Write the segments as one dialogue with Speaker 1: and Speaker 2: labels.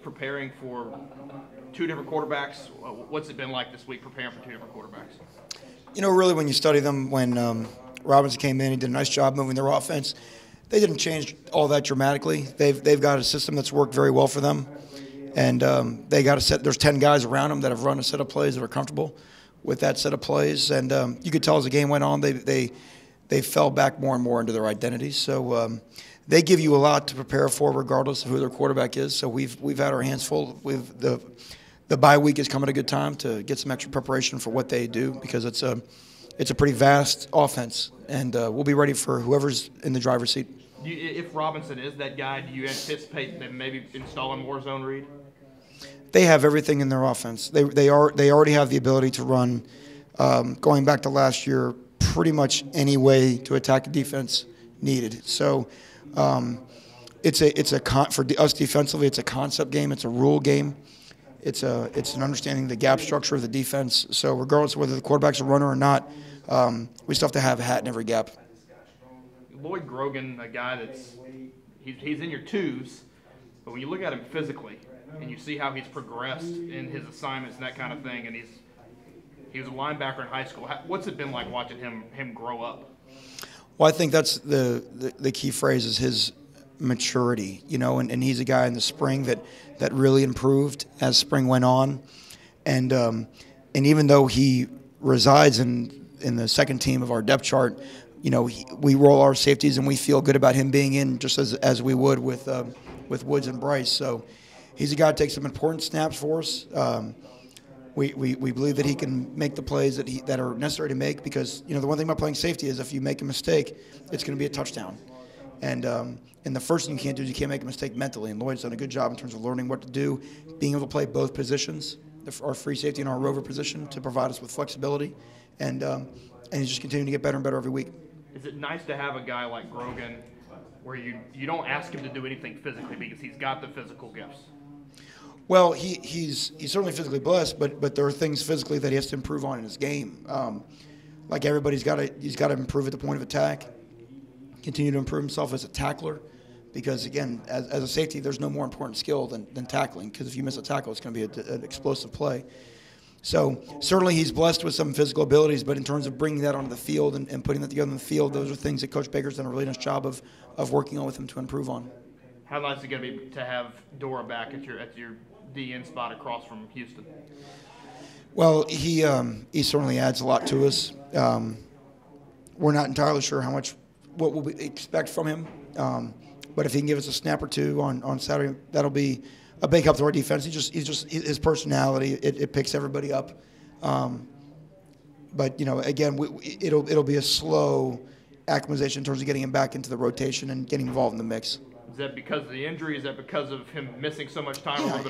Speaker 1: preparing for two different quarterbacks. What's it been like this week preparing for two different quarterbacks?
Speaker 2: You know, really, when you study them, when Robinson came in, he did a nice job moving their offense. They didn't change all that dramatically. They've got a system that's worked very well for them, and they got a set. There's 10 guys around them that have run a set of plays that are comfortable with that set of plays, and you could tell as the game went on, they fell back more and more into their identities. So they give you a lot to prepare for, regardless of who their quarterback is. So we've had our hands full. The bye week is coming at a good time to get some extra preparation for what they do, because it's a pretty vast offense, and we'll be ready for whoever's in the driver's seat.
Speaker 1: If Robinson is that guy, do you anticipate them maybe installing more zone read?
Speaker 2: They have everything in their offense. They already have the ability to run, going back to last year, pretty much any way to attack a defense needed. So for us defensively, it's a concept game. It's a rule game. It's an understanding the gap structure of the defense. So regardless of whether the quarterback's a runner or not, we still have to have a hat in every gap.
Speaker 1: Lloyd Grogan, a guy he's in your twos, but when you look at him physically and you see how he's progressed in his assignments and that kind of thing, and he was a linebacker in high school. What's it been like watching him grow up?
Speaker 2: Well, I think that's the key phrase is his maturity, you know, and he's a guy in the spring that really improved as spring went on, and even though he resides in the second team of our depth chart, you know, we roll our safeties and we feel good about him being in just as we would with Woods and Bryce. So he's a guy that takes some important snaps for us. We believe that he can make the plays that are necessary to make, because, you know, the one thing about playing safety is if you make a mistake, it's going to be a touchdown. And the first thing you can't do is you can't make a mistake mentally. And Lloyd's done a good job in terms of learning what to do, being able to play both positions, our free safety and our rover position, to provide us with flexibility. And he's just continuing to get better and better every week.
Speaker 1: Is it nice to have a guy like Grogan where you don't ask him to do anything physically because he's got the physical gifts?
Speaker 2: Well, he's certainly physically blessed, but there are things physically that he has to improve on in his game. Like everybody, he's got to improve at the point of attack, continue to improve himself as a tackler, because, again, as a safety, there's no more important skill than tackling, because if you miss a tackle, it's going to be an explosive play. So certainly he's blessed with some physical abilities, but in terms of bringing that onto the field and putting that together on the field, those are things that Coach Baker's done a really nice job of working on with him to improve on.
Speaker 1: How nice is it going to be to have Dora back at your DN spot across from Houston?
Speaker 2: Well, he certainly adds a lot to us. We're not entirely sure what we'll expect from him, but if he can give us a snap or two on Saturday, that'll be a big help to our defense. His personality, it picks everybody up. But, you know, again, it'll be a slow acclimatization in terms of getting him back into the rotation and getting involved in the mix.
Speaker 1: Is that because of the injury? Is that because of him missing so much time?
Speaker 2: Yeah,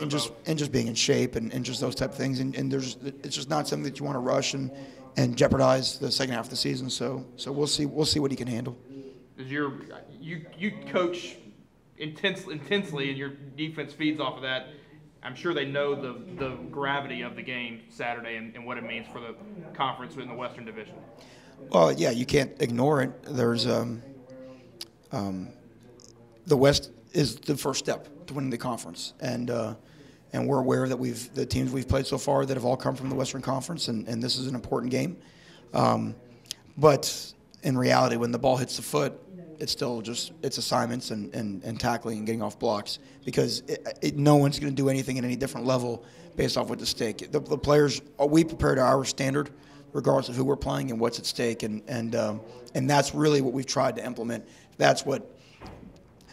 Speaker 2: and just being in shape and just those type of things. And it's just not something that you want to rush and jeopardize the second half of the season. So we'll see what he can handle.
Speaker 1: You coach intensely, and your defense feeds off of that. I'm sure they know the gravity of the game Saturday and what it means for the conference in the Western Division.
Speaker 2: Well, yeah, you can't ignore it. There's the West is the first step to winning the conference, and we're aware that the teams we've played so far that have all come from the Western Conference, and this is an important game. But in reality, when the ball hits the foot, it's still it's assignments and tackling and getting off blocks, because no one's going to do anything at any different level based off what's at stake. The players, we prepare to our standard, regardless of who we're playing and what's at stake, and that's really what we've tried to implement. That's why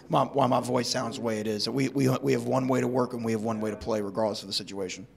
Speaker 2: my voice sounds the way it is. We have one way to work and we have one way to play, regardless of the situation.